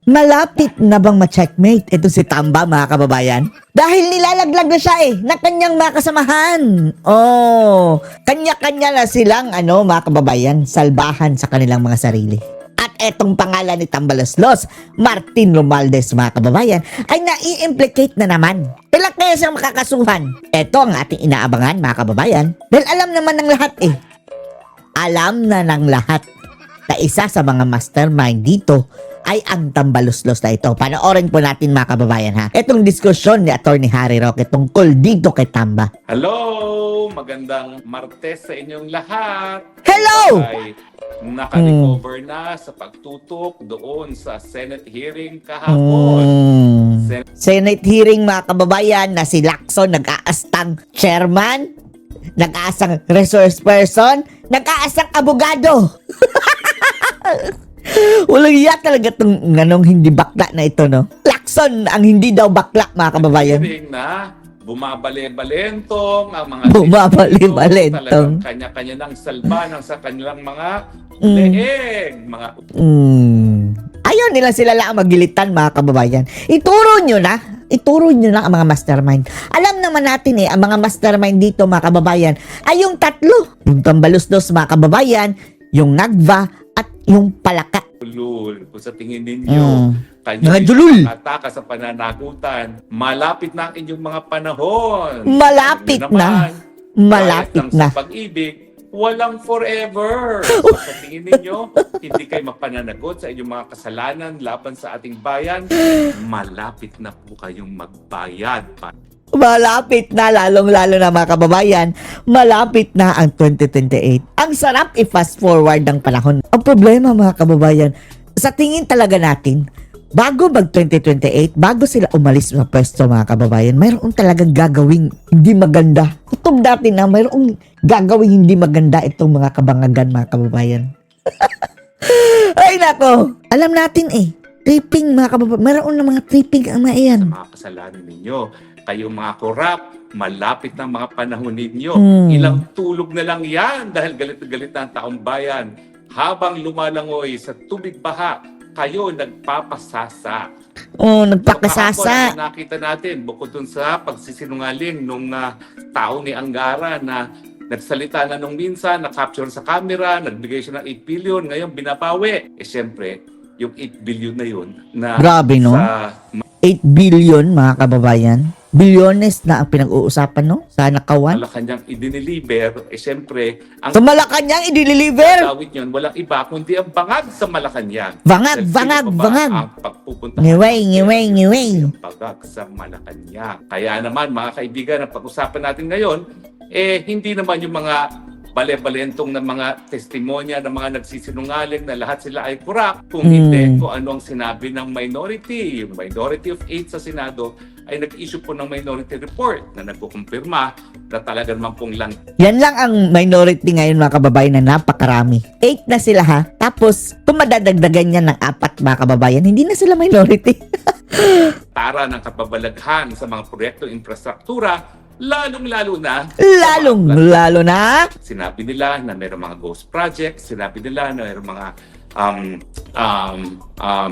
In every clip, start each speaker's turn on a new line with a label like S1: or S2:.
S1: Malapit na bang ma-checkmate ito si Tamba, mga kababayan? Dahil nilalaglag na siya ng kanyang mga kasamahan. Oh, kanya-kanya na silang mga kababayan, salbahan sa kanilang mga sarili. At etong pangalan ni Tambaloslos, Martin Romualdez, mga kababayan, ay nai-implicate na naman. Ilan kaya siyang makakasuhan? Ito ang ating inaabangan, mga kababayan. Dahil alam naman ng lahat Alam na ng lahat na isa sa mga mastermind dito ay ang Tambaloslos na ito. Panoorin po natin, mga kababayan, ha. Itong diskusyon ni Atty. Harry Roque tungkol dito kay Tamba.
S2: Hello! Magandang Martes sa inyong lahat.
S1: Hello!
S2: Ay naka-recover na sa pagtutok doon sa Senate hearing kahapon.
S1: Senate hearing, mga kababayan, na si Lacson nag-aastang chairman, nag-aasang resource person, nag-aasang abogado. Walang iya talaga itong hindi bakla na ito, no? Lacson ang hindi daw bakla, mga kababayan.
S2: Hearing na bumabali-balentong ang mga
S1: Bumabali-balentong.
S2: talagang kanya-kanya ng salba ng sa kanilang mga leeg, mga
S1: Ayaw nila sila lang magilitan, mga kababayan. Ituro nyo na ang mga mastermind. Alam naman natin ang mga mastermind dito, mga kababayan, ay yung tatlo. Yung Tambaloslos, mga kababayan, yung Nagva, at yung Palaka.
S2: julul. Kung sa tingin ninyo,
S1: Mga julul.
S2: ataka sa pananagutan, malapit na ang inyong mga panahon.
S1: Malapit
S2: Ano naman,
S1: Malapit
S2: kahit lang
S1: na.
S2: Sa pag-ibig, walang forever. So, sa tingin ninyo, hindi kayo mapananagot sa inyong mga kasalanan laban sa ating bayan, malapit na po kayong magbayad.
S1: Malapit na, lalong-lalo na, mga kababayan, malapit na ang 2028. Ang sarap i-fast forward ng panahon. Ang problema, mga kababayan, sa tingin talaga natin, bago mag-2028, bago sila umalis sa pwesto, mga kababayan, mayroon talagang gagawing hindi maganda. Kutog dati na mayroong gagawing hindi maganda itong mga kabangagan, mga kababayan. Ay nako, alam natin tripping, mga kababayan. Mayroon na mga tripping ang mga iyan.
S2: Mga kasalanan ninyo, kayong mga korap, malapit na mga panahon ninyo. Ilang tulog na lang yan dahil galit na galit na ang taong bayan. Habang lumalangoy sa tubig baha, kayo nagpapasasa.
S1: Nagpakasasa.
S2: So, nakita natin, bukod dun sa pagsisinungaling nung tao ni Angara na nagsalita na nung minsan, na-capture sa camera, nagbigay siya ng 8 billion, ngayon binabawi. Siyempre, yung 8 billion na yun na
S1: Grabe, no?
S2: sa
S1: 8 billion, mga kababayan. Bilyones na ang pinag-uusapan, no? Sa nakawan.
S2: Malacanang i-deliver, siyempre, ang
S1: Sa Malacanang i-deliver.
S2: tawid yun, walang iba kundi ang bangag sa Malacanang.
S1: Bangag,
S2: Dahil
S1: bangag,
S2: sino pa ba
S1: bangag.
S2: ang pagpupunta
S1: Ngiway.
S2: ang bangag sa Malacanang. Kaya naman, mga kaibigan, ang pag-usapan natin ngayon, hindi naman yung mga bale-balentong na mga testimonya ng mga nagsisinungaling na lahat sila ay corrupt. Kung hindi, kung ano ang sinabi ng minority. Yung minority of 8 sa Senado ay nag-issue po ng minority report na nagkukumpirma na talaga naman pong lang
S1: Yan lang ang minority ngayon, mga kababayan, na napakarami. 8 na sila, ha? Tapos, kung madadagdagan yan ng 4, mga kababayan, hindi na sila minority.
S2: tara ng kababalaghan sa mga proyektong infrastruktura, lalong-lalo na
S1: Lalong-lalo na.
S2: sinabi nila na mayroong mga ghost projects, sinabi nila na mayroong mga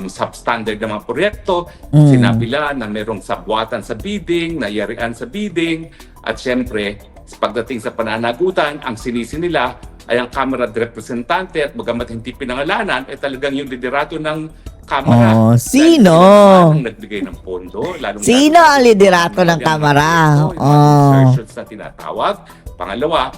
S2: substandard na mga proyekto, sinabi nila na mayroong sabwatan sa bidding, nayarian sa bidding, at syempre, pagdating sa pananagutan, ang sinisi nila ay ang Kamara de Representante at bagamat hindi pinangalanan, talagang yung liderato ng Kamara.
S1: Sino?
S2: Ang nagbigay ng pondo.
S1: Sino ang liderato ng Kamara?
S2: Insertions na tinatawag. Pangalawa,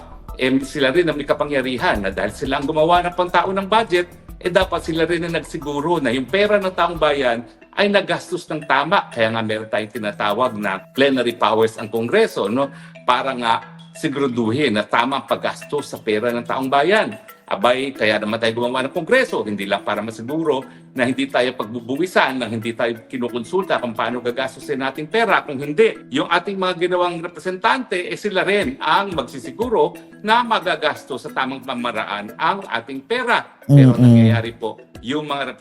S2: sila rin ang may kapangyarihan na dahil sila ang gumawa ng pantao ng budget, dapat sila rin ang nagsiguro na yung pera ng taong bayan ay nagastos ng tama. Kaya nga meron tayong tinatawag na plenary powers ang Kongreso, no? Para nga siguraduhin na tama ang paggastos sa pera ng taong bayan. Abay, kaya naman tayo gumawa ng Kongreso, hindi lang para masiguro na hindi tayo pagbubuwisan, na hindi tayo kinukonsulta kung paano gagastusin nating pera. Kung hindi, yung ating mga ginawang representante, sila rin ang magsisiguro na magagastos sa tamang pamaraan ang ating pera. Pero nangyayari po, yung mga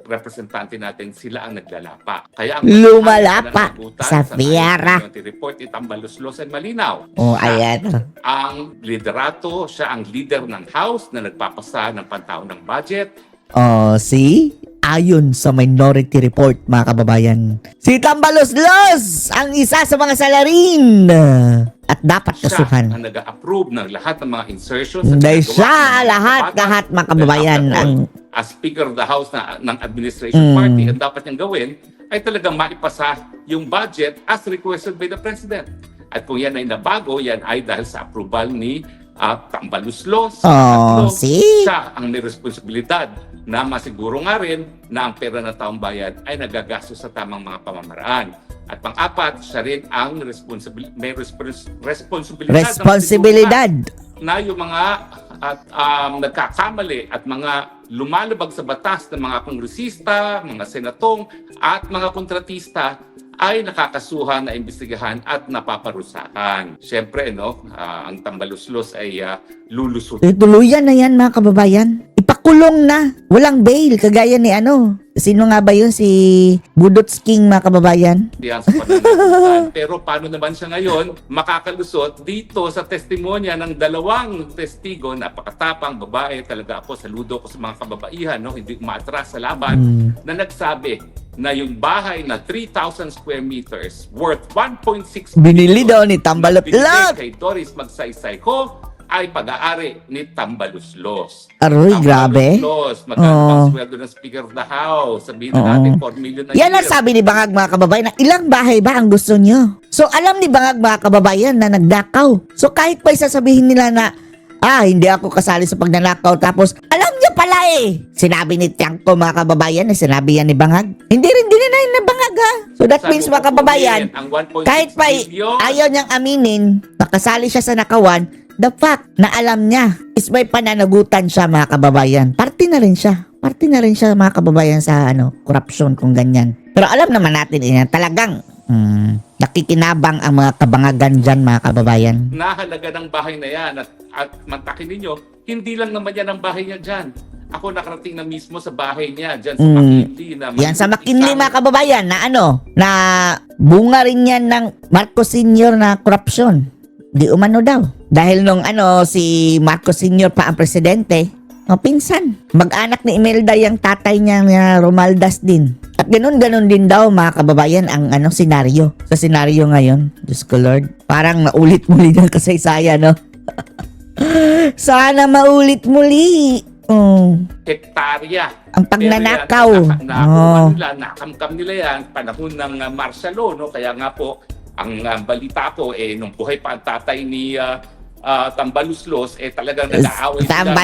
S2: representante natin, sila ang naglalapa. Kaya ang
S1: Lumalapa sa pera.
S2: report ni Tambaloslos ay malinaw.
S1: Ayan.
S2: Ang liderato, siya ang leader ng House na nagpapasa ng pantaon ng budget.
S1: See? Ayon sa Minority Report, mga kababayan. Si Tambaluslos ang isa sa mga salarin at dapat
S2: Siya
S1: kasuhan.
S2: ang nag-approve ng lahat ng mga insertions.
S1: Hindi
S2: ginagawa
S1: siya,
S2: ng mga
S1: lahat, mga
S2: bata.
S1: kababayan.
S2: Dahil
S1: Ang,
S2: as Speaker of the House ng Administration Party, ang dapat niyang gawin ay talagang maipasa yung budget as requested by the President. At kung yan ay nabago, yan ay dahil sa approval ni Tambaluslos.
S1: Oh, see?
S2: Siya ang may responsibilidad na masiguro nga rin na ang pera ng taong bayan ay nagagastos sa tamang mga pamamaraan. At pang-apat, siya rin ang
S1: responsibilidad.
S2: na yung mga nagkakamali at mga lumalabag sa batas ng mga kongresista, mga senatong at mga kontratista ay nakakasuhan na imbestigahan at napaparusahan. Siyempre, ang Tambaluslos ay lulusot.
S1: Tuluyan na yan, mga kababayan. Ipakulong na. Walang bail. Kagaya ni sino nga ba yun? Si Budots King, mga kababayan.
S2: Diyan sa pananagutan. Pero paano naman siya ngayon makakalusot dito sa testimonya ng dalawang testigo, napakatapang babae, talaga ako, saludo ko sa mga kababaihan, hindi umaatras sa laban, na nagsabi na yung bahay na 3,000 square meters worth 1.6
S1: Binili daw ni
S2: na
S1: Tambalot.
S2: binigay kay Doris Magsaysay ko ay pag-aari ni Tambaluslos.
S1: Aroy, grabe.
S2: Tambaluslos, magkano bang sweldo ng Speaker of the House? Sabihin na natin 4 million na
S1: Yan ang sabi ni Bangag, mga kababayan, na ilang bahay ba ang gusto nyo? So alam ni Bangag, mga kababayan, na nagdakaw. So kahit pa sasabihin nila na, hindi ako kasali sa pagnanakaw, tapos alam niya pala sinabi ni Tiangco, mga kababayan, sinabi yan ni Bangag. Hindi rin dininayin ni Bangag, ha? So that means, mga kababayan,
S2: ang 1.6
S1: kahit pa
S2: billion,
S1: ayaw niyang aminin, nakasali siya sa nakawan, the fact na alam niya is may pananagutan siya, mga kababayan. Party na rin siya. Party na rin siya, mga kababayan, sa corruption kung ganyan. Pero alam naman natin, talagang nakikinabang ang mga kabangagan dyan, mga kababayan.
S2: nahalaga ng bahay na yan at mantakin ninyo, hindi lang naman yan ang bahay niya dyan. Ako nakarating na mismo sa bahay niya dyan sa McKinley.
S1: Yan sa McKinley, mga kababayan, na na bunga rin yan ng Marcos Sr. na corruption. Di umano daw. Dahil nung si Marcos Sr. pa ang presidente, pinsan. Mag-anak ni Imelda yung tatay niya na Romaldas din. At ganun-ganun din daw, mga kababayan, ang senaryo. Sa senaryo ngayon, Diyos ko Lord, parang maulit muli ng kasaysayan, no? Sana maulit muli.
S2: hektarya.
S1: Ang pagnanakaw.
S2: Nakamkam nila yan, panahon ng martial law, kaya nga po, ang balita ko, nung buhay pa ang tatay ni Tambaluslos, talagang nag-aaway sila ng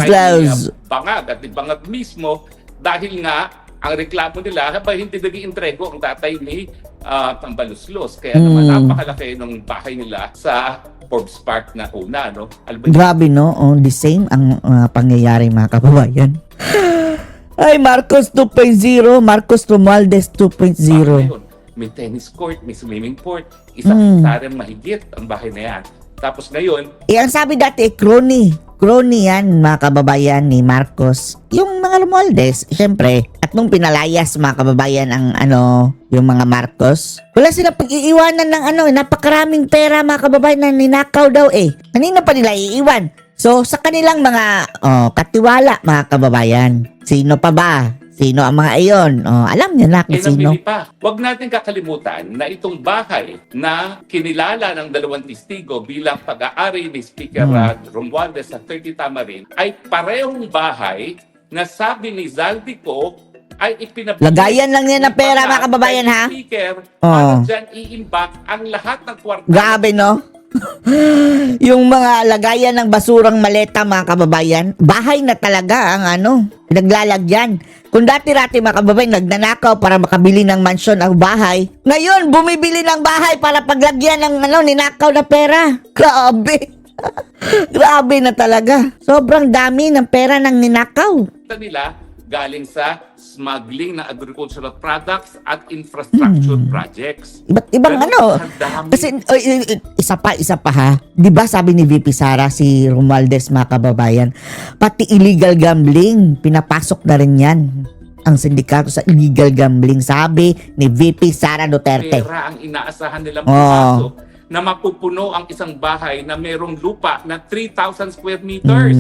S2: tatay ni Bangag at ni Bangag mismo, dahil nga, ang reklamo nila, hindi nag-iintrego ang tatay ni Tambaluslos. Kaya naman, napakalaki ng bahay nila sa Forbes Park na una,
S1: Grabe, no? The same ang pangyayari, mga kababayan. Ay, Marcos 2.0, Marcos Romualdez 2.0.
S2: May tennis court, may swimming court, isang hektaryang mahigit ang bahay na yan. Tapos ngayon,
S1: ang sabi dati, crony. Crony yan, mga kababayan, ni Marcos. Yung mga Romualdez, syempre. At nung pinalayas, mga kababayan, ang yung mga Marcos, wala sila pag-iiwanan ng napakaraming pera, mga kababayan, na ninakaw daw Kanina pa nila iiwan. So, sa kanilang mga katiwala, mga kababayan, sino pa ba? Sino ang mga iyon? Alam niyo na kung sino.
S2: namili pa. Huwag natin kakalimutan na itong bahay na kinilala ng dalawang testigo bilang pag-aari ni Speaker Romualdez sa 30 Tamarin ay parehong bahay na sabi ni Zaldico ay ipinabili.
S1: Lagayan lang yan ng pera, mga kababayan, ha?
S2: Speaker, para dyan i-imbak ang lahat ng kwarta.
S1: Grabe, no? Yung mga lagayan ng basurang maleta, mga kababayan, bahay na talaga ang naglalagyan. Kung dati-rati, mga kababayan, nagnanakaw para makabili ng mansyon o bahay, ngayon bumibili ng bahay para paglagyan ng ninakaw na pera. Grabe. Grabe na talaga. Sobrang dami ng pera ng ninakaw.
S2: Nila galing sa smuggling ng agricultural products at infrastructure projects.
S1: Iba't ibang Kasi isa pa ha. 'Di ba sabi ni VP Sara, si Romualdez, mga kababayan, pati illegal gambling pinapasok na rin 'yan. Ang sindikato sa illegal gambling, sabi ni VP Sara Duterte.
S2: Pera ang inaasahan nilang pumasok na mapupuno ang isang bahay na merong lupa na 3,000 square meters.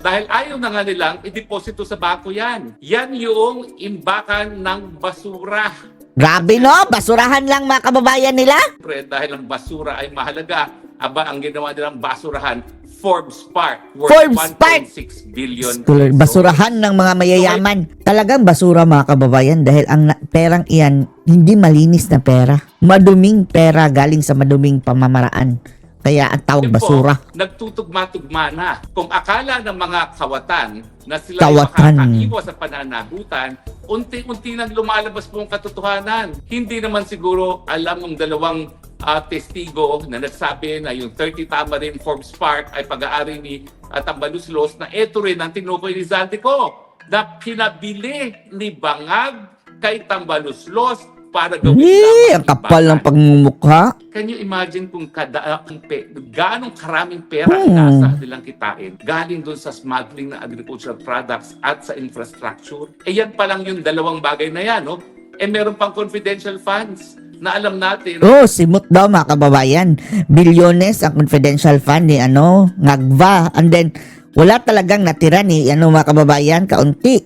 S2: Dahil ayaw na nga nilang ideposito sa bako yan. Yan yung imbakan ng basura.
S1: Grabe no, basurahan lang mga kababayan nila.
S2: Siyempre, dahil ang basura ay mahalaga, ang ginawa nilang basurahan, Forbes Park, worth
S1: Forbes Park!
S2: 1.6 billion.
S1: Basurahan ng mga mayayaman. Talagang basura mga kababayan dahil ang perang iyan hindi malinis na pera. Maduming pera galing sa maduming pamamaraan. Kaya ang tawag
S2: Yun po,
S1: basura.
S2: nagtutugma-tugma na. Kung akala ng mga kawatan na sila
S1: Kawatan.
S2: ay makakaiwas sa pananagutan, unti-unti nang lumalabas po ang katotohanan. Hindi naman siguro alam ng dalawang testigo na nagsabi na yung 30 Tamarin Forbes Park ay pag-aari ni Tambaluslos na eto rin ang tinukoy ni Zaldico na pinabili ni Bangag kay Tambaluslos para gawin
S1: Ang kapal ng pagmumukha.
S2: Can you imagine kung ganong karaming pera inasa nilang kitain galing doon sa smuggling ng agricultural products at sa infrastructure? Yan pa lang yung dalawang bagay na yan, no? Meron pang confidential funds na alam natin.
S1: Oh, simot daw mga kababayan. Bilyones ang confidential fund ni Ngagva. And then, wala talagang natira ni mga kababayan, kaunti.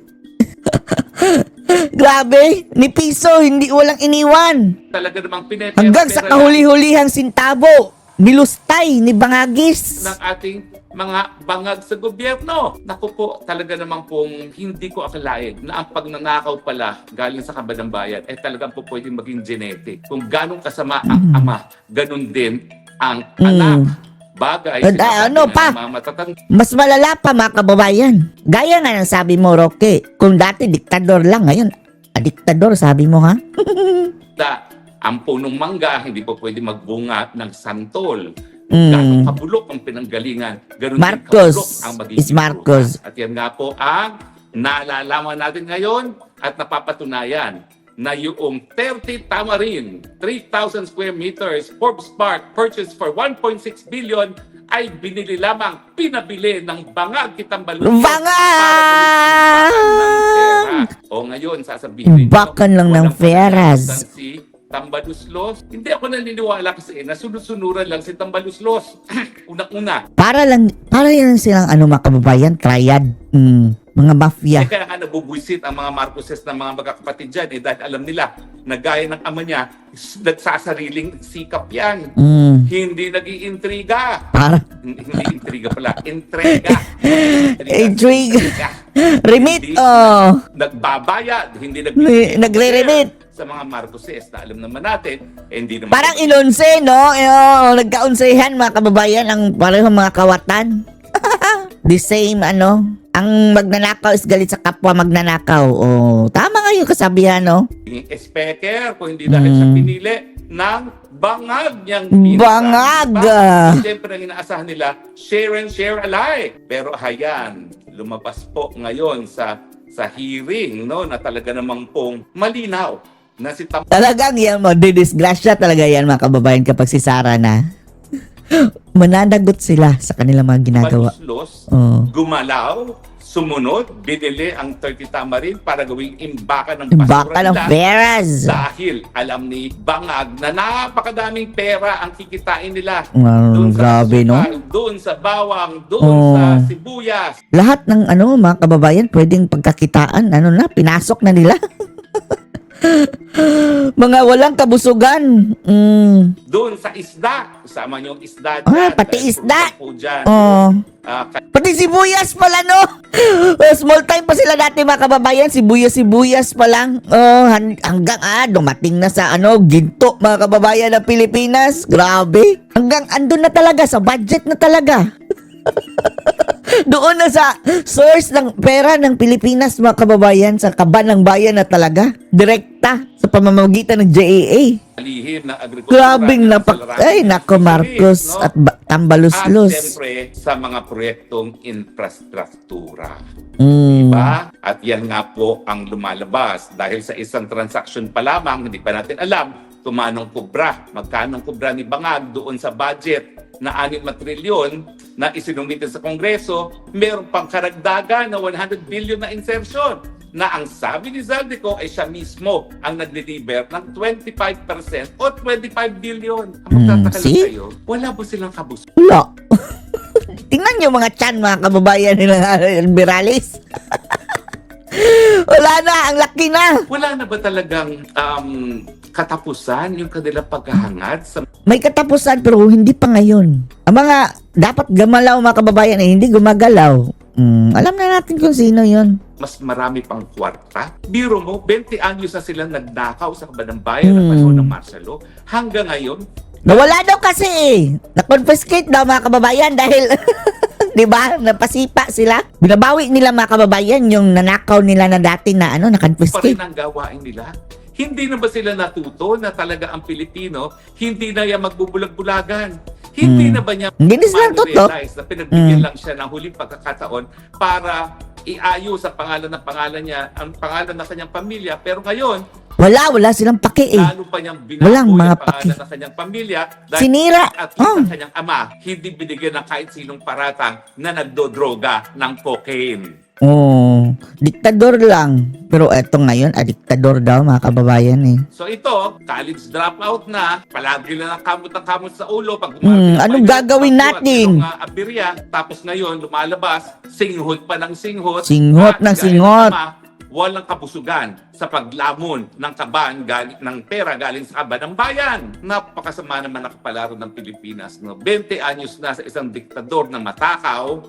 S1: Grabe, ni piso, hindi walang iniwan.
S2: Talaga namang
S1: Hanggang sa kahuli-hulihang sintabo, nilustay ni Bangagis.
S2: ng ating mga bangag sa gobyerno. Naku po, talaga naman pong hindi ko akalain na ang pagnanakaw pala galing sa kabanang bayan ay talagang po pwedeng maging genetic. Kung ganong kasama ang ama, ganun din ang anak. Bagay,
S1: Ano pa?
S2: mga matatanda.
S1: Mas malala pa mga kababayan. Gaya nga ng sabi mo, Roque, kung dati diktador lang, ngayon, diktador sabi mo ha?
S2: Ang punong mangga, hindi po pwede magbunga ng santol.
S1: Mm.
S2: Ganong kabulok ang pinanggalingan, ganun
S1: Marcos
S2: din kabulok ang magiging
S1: is Marcos.
S2: bukas. At yan nga po ang nalalaman natin ngayon at napapatunayan na yung 30 Tamarin, 3,000 square meters, Forbes Park, purchased for 1.6 billion, ay binili lamang, pinabili ng Bangag Kitambaluslos.
S1: Bangag!
S2: O ngayon, sasabihin
S1: Imbakan lang ng
S2: walang
S1: peras.
S2: pagkakataon si Tambaluslos. Hindi ako naniniwala kasi nasunod-sunuran lang si Tambaluslos. Unang-una.
S1: Para yan silang mga kababayan, triad. Mga mafia.
S2: Kaya nga nabubwisit ang mga Marcoses ng mga magkakapatid dyan dahil alam nila na gaya ng ama niya, nagsasariling sikap yan. Hindi nag-iintriga.
S1: Para
S2: Hindi intriga pala, entrega.
S1: Intriga. Remit,
S2: Hindi nagbabayad, hindi
S1: nagre-remit.
S2: sa mga Marcoses na alam naman natin, hindi naman
S1: Parang inonse, no? Nagkaunsehan mga kababayan ang parehong mga kawatan. The same, ang magnanakaw is galit sa kapwa magnanakaw. Oh, tama nga yung kasabihan, no?
S2: speaker kung hindi dahil siya pinili ng bangag niyang
S1: Bangag!
S2: Siyempre, ang inaasahan nila, share and share alike. Pero hayan, lumabas po ngayon sa hearing, no, na talaga namang pong malinaw na si
S1: Talagang yan, didisgrasya talaga yan mga kababayan kapag si Sara na. Mananagot sila sa kanilang mga ginagawa.
S2: Tambaluslos
S1: Oh.
S2: gumalaw, sumunod, binili ang 30 Tamarin para gawing imbakan ng
S1: Baka
S2: basura
S1: ng
S2: nila.
S1: peras.
S2: Dahil alam ni Bangag na napakadaming pera ang kikitain nila.
S1: Grabe, no?
S2: Doon sa bawang, doon
S1: Oh.
S2: sa sibuyas.
S1: Lahat ng mga kababayan pwedeng pagkakitaan, pinasok na nila. Mga walang kabusugan.
S2: Doon sa isda. Kasama niyo yung isda
S1: Pati
S2: dahil
S1: isda.
S2: po dyan.
S1: Oh.
S2: Ah,
S1: Pati sibuyas pala, no? Small time pa sila dati mga kababayan. Sibuyas pa lang. Hanggang dumating na sa ginto mga kababayan ng Pilipinas. Grabe. Hanggang andun na talaga, sa budget na talaga. Doon na sa source ng pera ng Pilipinas mga kababayan, sa kaban ng bayan na talaga. Direkta sa pamamagitan ng JAA.
S2: lihim ng agrikultura.
S1: Grabing
S2: Ay,
S1: nako Marcos
S2: no?
S1: at
S2: At
S1: Tambaluslos.
S2: siyempre, sa mga proyektong infrastruktura.
S1: Mm.
S2: Diba? At yan nga po ang lumalabas. Dahil sa isang transaction pa lamang, hindi pa natin alam, tumanong kubra. Magkano ang kubra ni Bangag doon sa budget na 6 na trilyon na isinumite sa Kongreso, meron pang karagdagan na 100 billion na insertion na ang sabi ni Zaldico ay siya mismo ang nag-deliver ng 25% o 25 billion. Ang magtataka lang
S1: see?
S2: kayo, wala po silang kabus.
S1: Wala. Tingnan nyo mga chan, mga kababayan nila Virales. Wala na, ang laki na.
S2: Wala na ba talagang katapusan yung kanilang paghahangad sa
S1: May katapusan pero hindi pa ngayon. Ang mga dapat gumalaw mga kababayan hindi gumagalaw. Alam na natin kung sino yon.
S2: mas marami pang kwarta? Biro mo, 20 anyos na silang nagnakaw sa kaban ng bayan ng panahon ng martial law. Hanggang ngayon,
S1: Nawala daw kasi Na-confiscate daw mga kababayan dahil, di ba, napasipa sila. Binabawi nila mga kababayan yung nanakaw nila na dati na
S2: pa rin
S1: na-confiscate.
S2: ang gawain nila. Hindi na ba sila natuto na talaga ang Pilipino, hindi na yan magbubulag-bulagan? Hindi na ba niya
S1: Hindi na sila natuto.
S2: realize na pinagbigyan lang siya ng huling pagkakataon para iayos sa pangalan niya, ang pangalan ng kanyang pamilya. Pero ngayon,
S1: Wala silang paki
S2: lalo pa niyang
S1: Walang
S2: binago
S1: mga
S2: yung pangalan ng kanyang pamilya dahil
S1: Sinira.
S2: at least ang kanyang ama hindi binigyan ng kahit sinong paratang na nagdodroga ng cocaine.
S1: Oh, diktador lang. Pero eto ngayon, diktador daw mga kababayan
S2: So ito, college dropout na, palagi lang ang kamot sa ulo. Pag
S1: Anong gagawin natin?
S2: Abirya, tapos ngayon lumalabas, singhot pa ng singhot.
S1: Singhot
S2: At
S1: ng
S2: gaya
S1: singhot.
S2: ng ama, walang kabusugan sa paglamon ng kaban ng pera galing sa kaban ng bayan. Napakasama naman nakapalaro ng Pilipinas. No? 20 anyos na sa isang diktador na matakaw.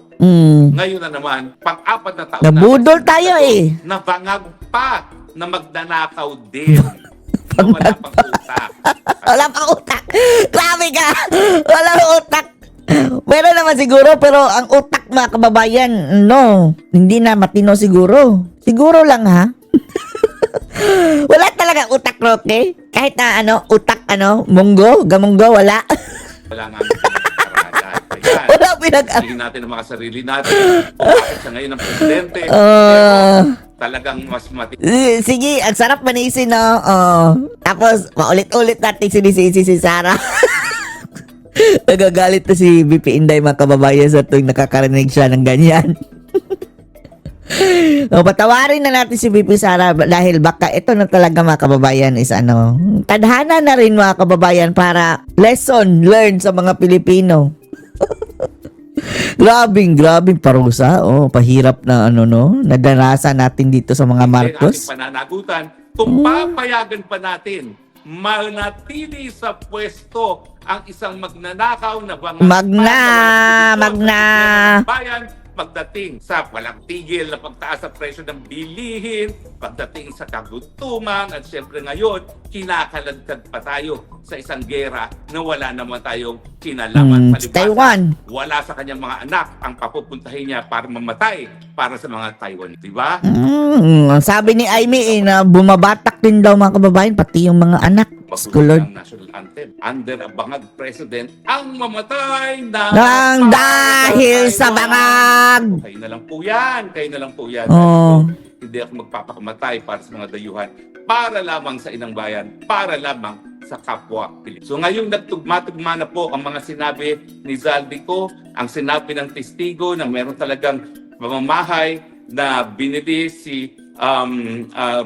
S2: Ngayon na naman, pang-apat na taon
S1: Nabudol
S2: na
S1: tayo
S2: nabangag pa na magnanakaw din. Na wala pang utak.
S1: Wala pang utak. Grabe ka. Walang utak. Meron naman siguro, pero ang utak mga kababayan, no. Hindi na matino siguro. Siguro lang ha. Wala talaga utak, Roque. Kahit na utak, munggo, gamunggo, wala.
S2: Wala nga ang pinag-aralan. Kaya,
S1: Wala pinag-aralan.
S2: tingin natin ang mga sarili natin. Kung bakit siya ngayon ang presidente. Talagang mas
S1: Sige, ang sarap manisin, no? Tapos, maulit-ulit natin sinisisi si Sarah. Nagagalit na si BP Inday mga kababayan sa tuwing nakakarinig siya ng ganyan. Patawarin na natin si BP Sara dahil baka ito na talaga mga kababayan is tadhana na rin mga kababayan para lesson learned sa mga Pilipino. grabing parusa. Pahirap na nadarasa natin dito sa mga Marcos.
S2: ating pananagutan. Kung papayagan pa natin manatili sa pwesto ang isang magnanakaw na
S1: Magna.
S2: bayan pagdating sa walang tigil na pagtaas sa presyo ng bilihin, pagdating sa kagutuman, at syempre ngayon, kinakaladkad pa tayo sa isang gera na wala naman tayong kinalaman. Palibhasa,
S1: Taiwan.
S2: wala sa kanyang mga anak ang papupuntahin niya para mamatay para sa mga Taiwan. Diba?
S1: Sabi ni Aimee na bumabatak din daw mga kababayan, pati yung mga anak.
S2: Pagkulang ng national anthem. Under a bangag president, ang mamatay
S1: Nang dahil sa bangag.
S2: Kayo na lang po yan. Kayo na lang po yan. Hindi ako magpapakamatay para sa mga dayuhan. Para lamang sa inang bayan. Para lamang sa kapwa Pilipino. So ngayong nagtugma-tugma na po ang mga sinabi ni Zaldico, ang sinabi ng testigo na meron talagang mamamahay na binili si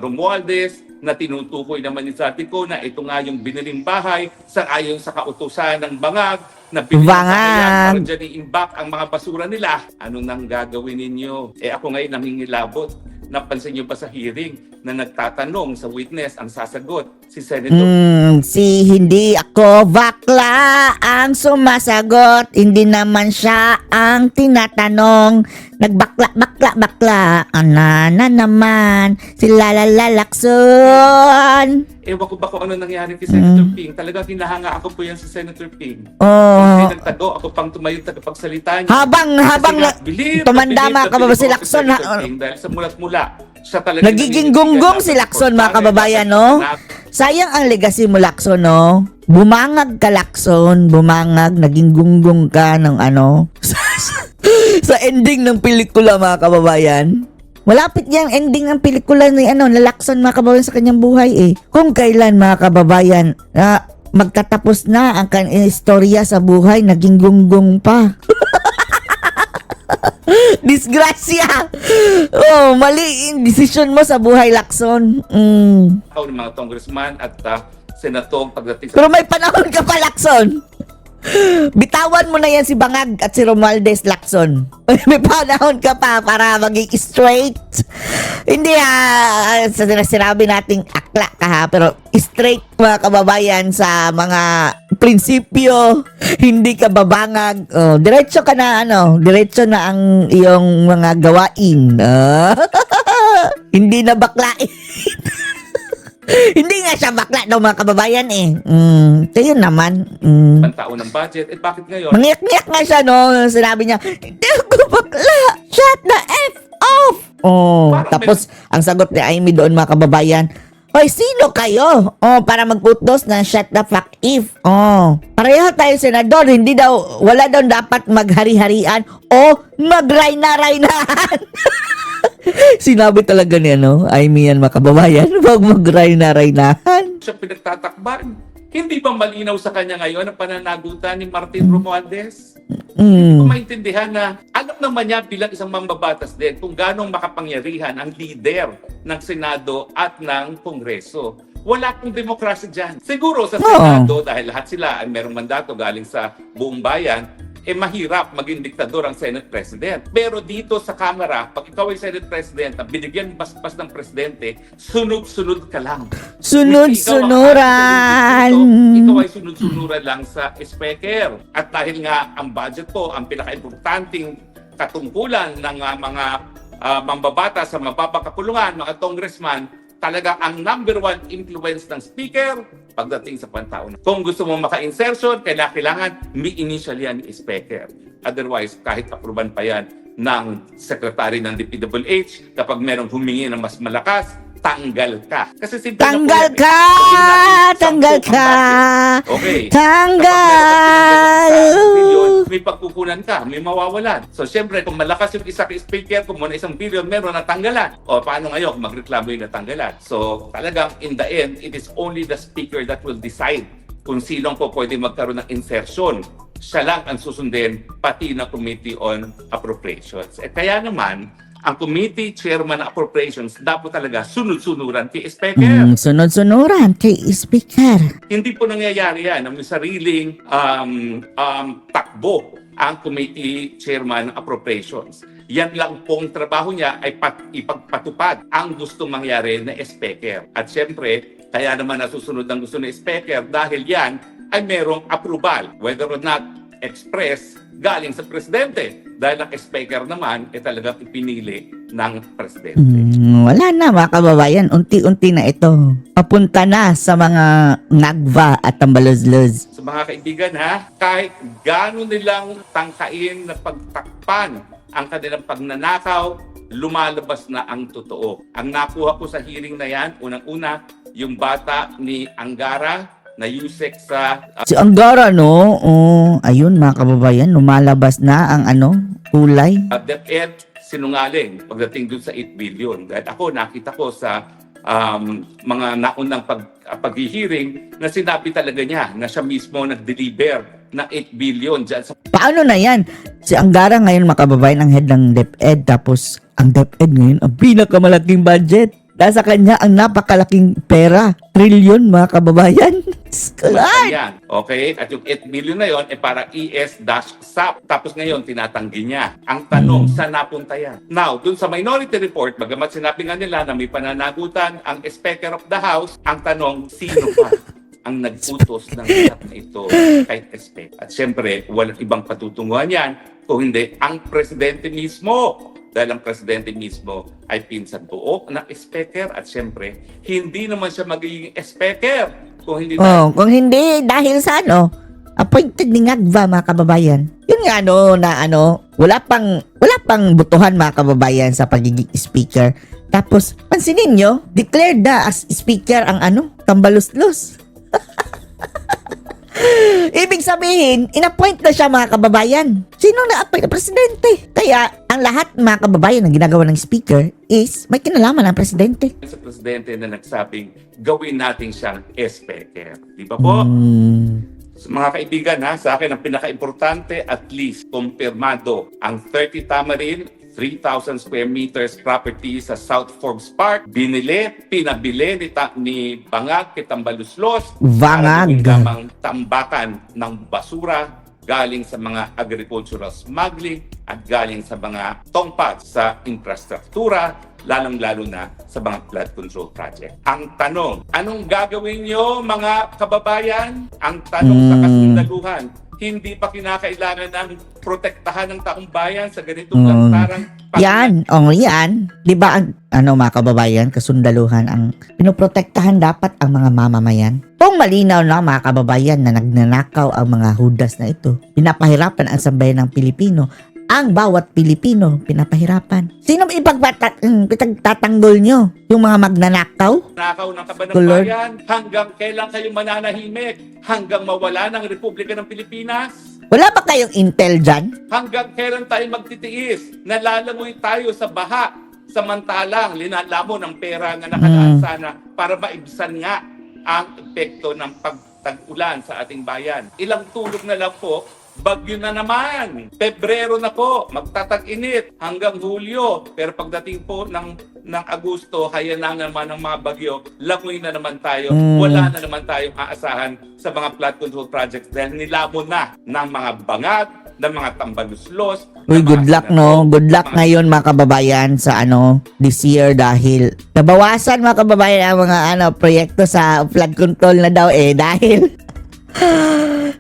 S2: Romualdez, na tinutukoy naman ni Zaldico na ito nga yung biniling bahay sa ayon sa kautusan ng bangag na binili para dyan i-imbak ang mga basura nila. Ano nang gagawin ninyo? Ako ngayon nangingilabot. Napansin niyo ba sa hearing na nagtatanong sa witness ang sasagot? Si Senator
S1: hindi ako bakla ang sumasagot. Hindi naman siya ang tinatanong. Nagbakla. Ana na naman. Sila lalakson.
S2: Ewan ko ba kung ano nangyari kay Senator Ping. Talagang hinahanga ako po yan sa Senator Ping.
S1: Oh.
S2: Kasi nagtago, ako pang tumayo tagapagsalita niya.
S1: Habang tumandama ka ba si Lacson?
S2: Dahil sa mulat-mula, siya talaga
S1: Nagiging gunggong si Lacson mga kababayan, no? Sayang ang legacy mo, Lacson, no? Bumangag ka, Lacson. Bumangag, naging gunggong ka ng sa ending ng pelikula, mga kababayan. Malapit yang ending ng pelikula ni Lacson, mga kababayan, sa kanyang buhay, Kung kailan, mga kababayan, magtatapos na ang kanyang istorya sa buhay, naging gunggong pa. Disgrasya! Mali yung desisyon mo sa buhay, Lacson.
S2: Ako ng mga congressman at senator pagdating sa...
S1: Pero may panahon ka pa, Lacson. Bitawan mo na yan si Bangag at si Romualdez Lacson. May panahon ka pa para maging straight. Hindi sinabi nating akla ka ha, pero straight mga kababayan sa mga prinsipyo, hindi ka babangag. Diretso ka na diretso na ang iyong mga gawain. Hindi na baklain. Hindi nga siya bakla daw mga kababayan eh. Kaya naman.
S2: Pantaon ng budget. Bakit ngayon?
S1: Mangiyak-ngiyak nga siya Sinabi niya, hindi ako bakla. Shut the F off. Tapos ang sagot ni Amy doon mga kababayan, hoy, sino kayo? Para magputos na shut the fuck if. Pareho tayo senador, wala daw dapat maghari-harian o magrayna-raynahan. Sinabi talaga ni Amy yan mga kababayan, wag magrayna-raynahan.
S2: Siya pinagtatakban. Hindi ba malinaw sa kanya ngayon ang pananagutan ni Martin Romualdez? Hindi ko maintindihan na alam naman niya bilang isang mambabatas din kung ganong makapangyarihan ang leader ng Senado at ng Kongreso. Wala pong demokrasya dyan. Siguro sa Senado, dahil lahat sila ay merong mandato galing sa buong bayan, mahirap maging diktador ang Senate President. Pero dito sa Kamara, pag ikaw ay Senate President na binigyan baspas ng Presidente, sunod-sunod ka lang.
S1: Sunod-sunuran!
S2: Ikaw ay sunod-sunuran lang sa Speaker. At dahil nga ang budget po, ang pinaka-importanting katungkulan ng mga mambabata sa mababakapulungan, mga congressman, talaga ang number one influence ng Speaker pagdating sa pantaon. Kung gusto mo maka-insertion, kailangan may initial yan ni Speaker. Otherwise, kahit apruban pa yan ng Secretary ng DPWH, kapag merong humingi ng mas malakas, tanggal ka. Kasi simple
S1: Tanggal
S2: na po yan,
S1: ka! Tanggal ka!
S2: Okay.
S1: Tanggal!
S2: May pagkukunan ka, may mawawalan. So, syempre, kung malakas yung isa kay Speaker, kung muna 1 billion, meron na tanggalan. O, paano ngayon kung magreklamo yung natanggalan? So, talagang, in the end, it is only the Speaker that will decide kung sinong po pwede magkaroon ng insertion. Siya lang ang susundin, pati na Committee on Appropriations. Kaya naman, ang Committee Chairman ng Appropriations dapat talaga sunod-sunuran kay Speaker.
S1: Sunod-sunuran kay Speaker.
S2: Hindi po nangyayari yan. May sariling takbo ang Committee Chairman ng Appropriations. Yan lang pong trabaho niya ay ipagpatupad ang gustong mangyari na Speaker. At syempre, kaya naman nasusunod ang gusto ng Speaker dahil yan ay merong approval, whether or not express galing sa Presidente. Dahil ang Speaker naman ay talagang ipinili ng Presidente.
S1: Wala na mga kababayan, unti-unti na ito. Papunta na sa mga nagva at tambalozloz.
S2: So mga kaibigan kahit gano'n nilang tangkain na pagtakpan ang kanilang pagnanakaw, lumalabas na ang totoo. Ang nakuha ko sa hearing na yan, unang-una, yung bata ni Angara, na Yusek sa
S1: Si Angara ayun mga kababayan, lumalabas na ang kulay.
S2: DepEd sinungaling pagdating dun sa 8 billion. Dahil ako, nakita ko sa mga naunang pag-hearing na sinabi talaga niya na siya mismo nag-deliver na 8 billion dyan sa
S1: Paano na yan? Si Angara ngayon mga kababayan ang head ng DepEd, tapos ang DepEd ngayon ang pinakamalaking budget. Nasa kanya ang napakalaking pera. Trilyon mga kababayan. Lord!
S2: yan. Okay? At yung 8 million na yon para ES-SAP. Tapos ngayon, tinatanggi niya. Ang tanong, saan napunta yan? Now, dun sa Minority Report, bagamat sinabi nga nila na may pananagutan ang Speaker of the House, ang tanong, sino pa ang nagputos ng ulat na ito kay Speaker? At syempre, walang ibang patutunguhan yan kung hindi ang Presidente mismo. Dahil ang Presidente mismo ay pinsan buo ng Speaker at syempre, hindi naman siya magiging Speaker kung hindi
S1: kung hindi dahil sa appointed ni Ngagva mga kababayan. Yun nga wala pang butuhan mga kababayan sa pagiging Speaker. Tapos, pansinin nyo, declared na as Speaker ang tambaluslos. Ibig sabihin, inappoint na siya mga kababayan. Sino na-appoint na Presidente? Kaya, ang lahat mga kababayan na ginagawa ng Speaker is may kinalaman ng Presidente.
S2: sa Presidente na nagsabing gawin natin siyang Speaker. Di ba po? So, mga kaibigan sa akin ang pinaka-importante, at least kumpirmado ang 30 Tamarin, 3,000 square meters property sa South Forbes Park. Pinabili ni Bangag kay Tambaluslos para
S1: Bangag.
S2: gawing lamang tambakan ng basura galing sa mga agricultural smuggling at galing sa mga tongpat sa infrastruktura, lalong-lalo na sa mga flood control project. Ang tanong, anong gagawin nyo mga kababayan? Ang tanong sa kasundaluhan, hindi pa kinakailangan ng protektahan ng taong bayan sa ganitong lantarang
S1: Yan, yan. Di ba, mga kababayan, kasundaluhan, ang pinoprotektahan dapat ang mga mamamayan? Kung malinaw na mga kababayan na nagnanakaw ang mga hudas na ito, pinapahirapan ang sambayan ng Pilipino, ang bawat Pilipino pinapahirapan. Sino ipagtatanggol nyo? Yung mga magnanakaw?
S2: nakaw ng kaban ng
S1: Lord.
S2: bayan, hanggang kailan kayo mananahimik? Hanggang mawala ng Republika ng Pilipinas?
S1: Wala ba kayong intel dyan?
S2: Hanggang kailan tayo magtitiis? Nalalangoy tayo sa baha, samantalang linalamo ng pera na nakalaan sana para maibsan nga ang epekto ng pagtag-ulan sa ating bayan. Ilang tulog na lang po, bagyo na naman. Pebrero na po, magtatag-init hanggang Hulyo. Pero pagdating po ng Agosto, haya na naman ng mga bagyo, langoy na naman tayo. Wala na naman tayong aasahan sa mga flood control projects dahil nilamon na ng mga Bangag, ng mga Tambaluslos.
S1: Uy,
S2: ng
S1: good
S2: mga
S1: luck, no?
S2: senador,
S1: Good luck
S2: mga-
S1: ngayon, mga kababayan, sa this year dahil nabawasan, mga kababayan, ang mga proyekto sa flood control na daw dahil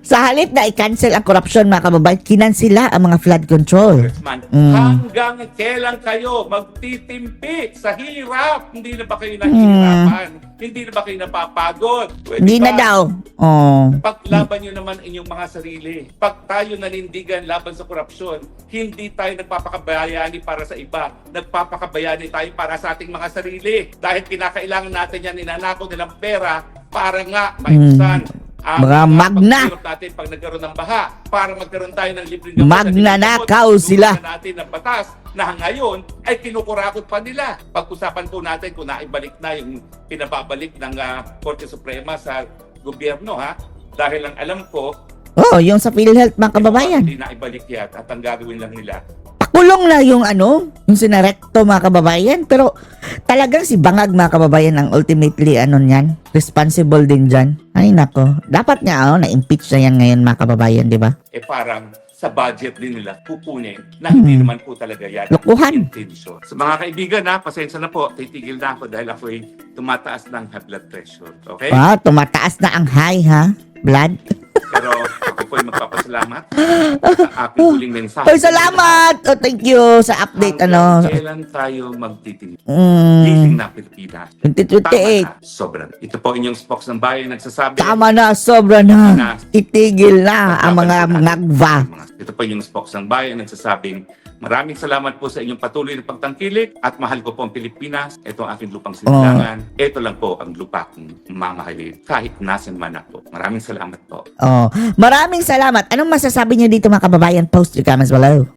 S1: sa halip na i-cancel ang korupsyon, mga kababayan, kinansila ang mga flood control.
S2: Congressman, hanggang kailan kayo magtitimpi sa hirap? Hindi na ba kayo nahihirapan? Hindi na ba kayo napapagod? Pwede
S1: Hindi na
S2: ba?
S1: daw. Oh.
S2: Paglaban nyo naman inyong mga sarili. Pag tayo nanindigan laban sa korupsyon, hindi tayo nagpapakabayani para sa iba. Nagpapakabayani tayo para sa ating mga sarili. Dahil kinakailangan natin yan, ninanakaw nilang pera para nga maibsan ang
S1: Mga magna.
S2: paghirap natin pag nagkaroon ng baha. Para magkaroon tayo ng libreng gamot.
S1: Magnanakaw sila.
S2: Tulungan natin ng batas na ngayon ay kinukurakot pa nila. Pag-usapan po natin kung naibalik na yung pinababalik ng Korte Suprema sa gobyerno, ha? Dahil ang alam ko,
S1: Oh, yung sa PhilHealth, mga kababayan.
S2: hindi naibalik yan at ang gagawin lang nila.
S1: Pakulong na yung yung sinarekto, mga kababayan. Pero talagang si Bangag, mga kababayan, ang ultimately niyan, responsible din dyan. Ay nako, dapat nga na-impeach na yan ngayon, mga kababayan, di ba?
S2: Parang sa budget din nila kukunin na hindi naman po talaga yan
S1: Lokohan.
S2: intention. Sa mga kaibigan, pasensya na po, titigil na ako dahil ako'y tumataas ng high blood pressure. Okay?
S1: Ah, tumataas na ang high, ha? Blood.
S2: Pero ako po'y magpapasalamat sa aking huling mensahe.
S1: Ay, salamat! Oh, thank you sa update,
S2: Hanggang kailan tayo magtitigil?
S1: Mm,
S2: Gising na Pilipinas. Tama
S1: 2028.
S2: na, sobrang. Ito po inyong spokes ng bayan nagsasabi.
S1: Tama na, sobra na. Itigil na ang mga ngagva.
S2: Ito po yung spokes ng bayan nagsasabing, maraming salamat po sa inyong patuloy na pagtangkilik at mahal ko po ang Pilipinas. Ito ang aking lupang sinilangan. Ito lang po ang lupa kong mamahalin kahit nasan man ako. Maraming salamat po.
S1: Oh, maraming salamat. Anong masasabi niyo dito, mga kababayan? Post your comments below.